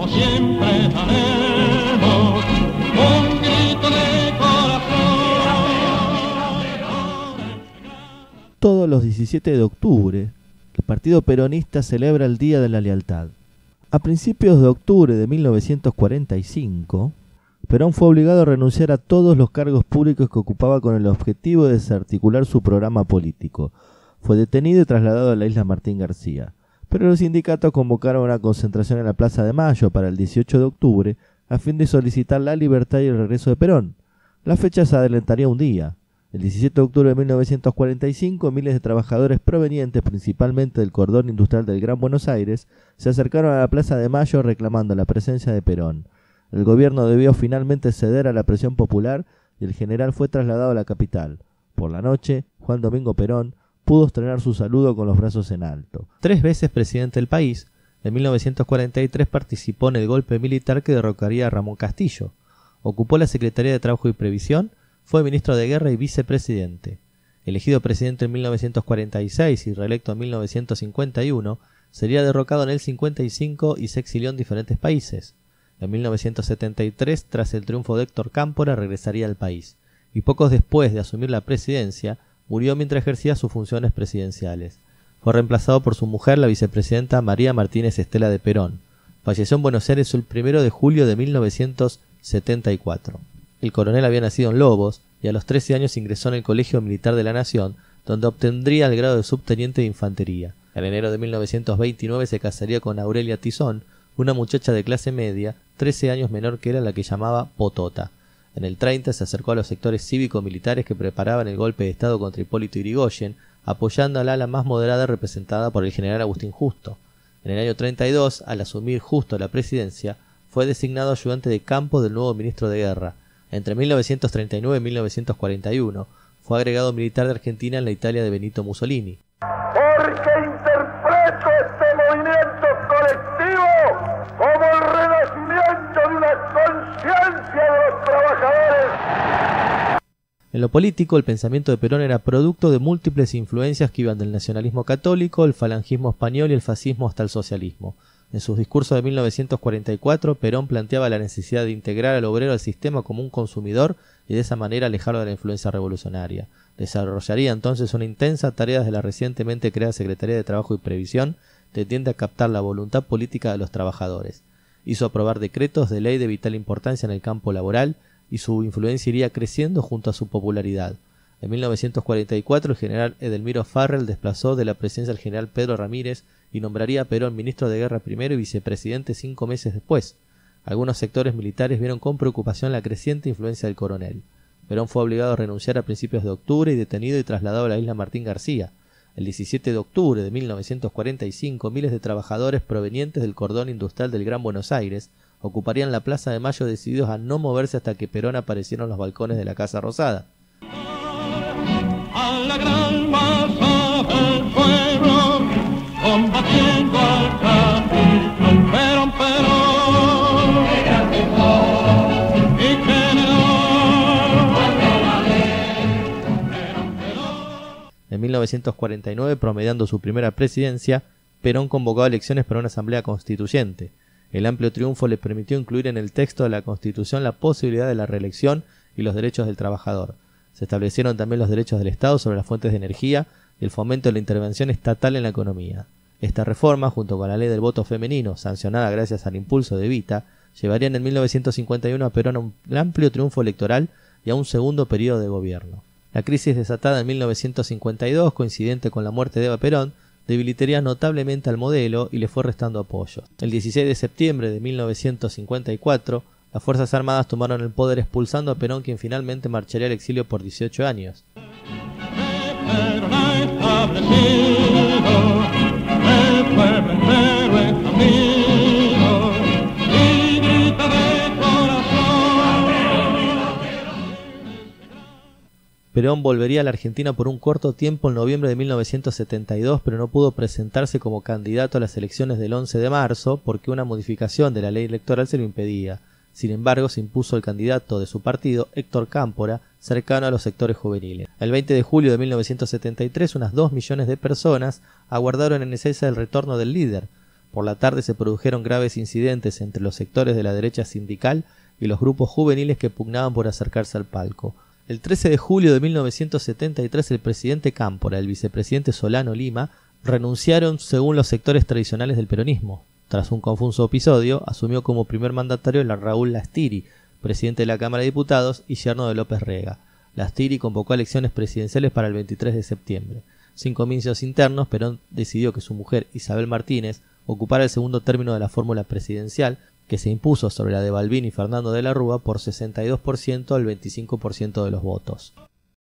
como siempre daremos un grito de corazón. Todos los 17 de octubre, el Partido Peronista celebra el Día de la Lealtad. A principios de octubre de 1945, Perón fue obligado a renunciar a todos los cargos públicos que ocupaba con el objetivo de desarticular su programa político. Fue detenido y trasladado a la isla Martín García. Pero los sindicatos convocaron una concentración en la Plaza de Mayo para el 18 de octubre a fin de solicitar la libertad y el regreso de Perón. La fecha se adelantaría un día. El 17 de octubre de 1945, miles de trabajadores provenientes principalmente del cordón industrial del Gran Buenos Aires se acercaron a la Plaza de Mayo reclamando la presencia de Perón. El gobierno debió finalmente ceder a la presión popular y el general fue trasladado a la capital. Por la noche, Juan Domingo Perón pudo estrenar su saludo con los brazos en alto. 3 veces presidente del país, en 1943 participó en el golpe militar que derrocaría a Ramón Castillo. Ocupó la Secretaría de Trabajo y Previsión, fue ministro de Guerra y vicepresidente. Elegido presidente en 1946 y reelecto en 1951, sería derrocado en el 55 y se exilió en diferentes países. En 1973, tras el triunfo de Héctor Cámpora, regresaría al país, y pocos después de asumir la presidencia, murió mientras ejercía sus funciones presidenciales. Fue reemplazado por su mujer, la vicepresidenta María Martínez Estela de Perón. Falleció en Buenos Aires el 1 de julio de 1974. El coronel había nacido en Lobos y a los 13 años ingresó en el Colegio Militar de la Nación, donde obtendría el grado de subteniente de infantería. En enero de 1929 se casaría con Aurelia Tizón, una muchacha de clase media, 13 años menor que era, la que llamaba Potota. En el 30 se acercó a los sectores cívico-militares que preparaban el golpe de Estado contra Hipólito Yrigoyen, apoyando al ala más moderada representada por el general Agustín Justo. En el año 32, al asumir Justo la presidencia, fue designado ayudante de campo del nuevo ministro de Guerra. Entre 1939 y 1941, fue agregado militar de Argentina en la Italia de Benito Mussolini. Porque interpreto este movimiento colectivo como el renacimiento de una conciencia de los trabajadores. En lo político, el pensamiento de Perón era producto de múltiples influencias que iban del nacionalismo católico, el falangismo español y el fascismo hasta el socialismo. En sus discursos de 1944, Perón planteaba la necesidad de integrar al obrero al sistema como un consumidor y de esa manera alejarlo de la influencia revolucionaria. Desarrollaría entonces una intensa tarea desde la recientemente creada Secretaría de Trabajo y Previsión, tendiente a captar la voluntad política de los trabajadores. Hizo aprobar decretos de ley de vital importancia en el campo laboral y su influencia iría creciendo junto a su popularidad. En 1944 el general Edelmiro Farrell desplazó de la presidencia al general Pedro Ramírez y nombraría a Perón ministro de Guerra primero y vicepresidente 5 meses después. Algunos sectores militares vieron con preocupación la creciente influencia del coronel. Perón fue obligado a renunciar a principios de octubre y detenido y trasladado a la isla Martín García. El 17 de octubre de 1945, miles de trabajadores provenientes del cordón industrial del Gran Buenos Aires ocuparían la Plaza de Mayo decididos a no moverse hasta que Perón apareciera en los balcones de la Casa Rosada. A la gran masa del pueblo, combatiendo al capital, Perón, y En 1949, promediando su primera presidencia, Perón convocó a elecciones para una asamblea constituyente. El amplio triunfo le permitió incluir en el texto de la Constitución la posibilidad de la reelección y los derechos del trabajador. Se establecieron también los derechos del Estado sobre las fuentes de energía y el fomento de la intervención estatal en la economía. Esta reforma, junto con la ley del voto femenino, sancionada gracias al impulso de Evita, llevarían en 1951 a Perón a un amplio triunfo electoral y a un segundo periodo de gobierno. La crisis desatada en 1952, coincidente con la muerte de Eva Perón, debilitaría notablemente al modelo y le fue restando apoyo. El 16 de septiembre de 1954, las Fuerzas Armadas tomaron el poder expulsando a Perón, quien finalmente marcharía al exilio por 18 años. Perón volvería a la Argentina por un corto tiempo en noviembre de 1972, pero no pudo presentarse como candidato a las elecciones del 11 de marzo porque una modificación de la ley electoral se lo impedía. Sin embargo, se impuso el candidato de su partido, Héctor Cámpora, cercano a los sectores juveniles. El 20 de julio de 1973, unas 2 millones de personas aguardaron en Ezeiza el retorno del líder. Por la tarde se produjeron graves incidentes entre los sectores de la derecha sindical y los grupos juveniles que pugnaban por acercarse al palco. El 13 de julio de 1973 el presidente Cámpora y el vicepresidente Solano Lima renunciaron según los sectores tradicionales del peronismo. Tras un confuso episodio, asumió como primer mandatario a Raúl Lastiri, presidente de la Cámara de Diputados y yerno de López Rega. Lastiri convocó elecciones presidenciales para el 23 de septiembre. Sin comicios internos, Perón decidió que su mujer, Isabel Martínez, ocupara el segundo término de la fórmula presidencial, que se impuso sobre la de Balbín y Fernando de la Rúa por 62% al 25% de los votos.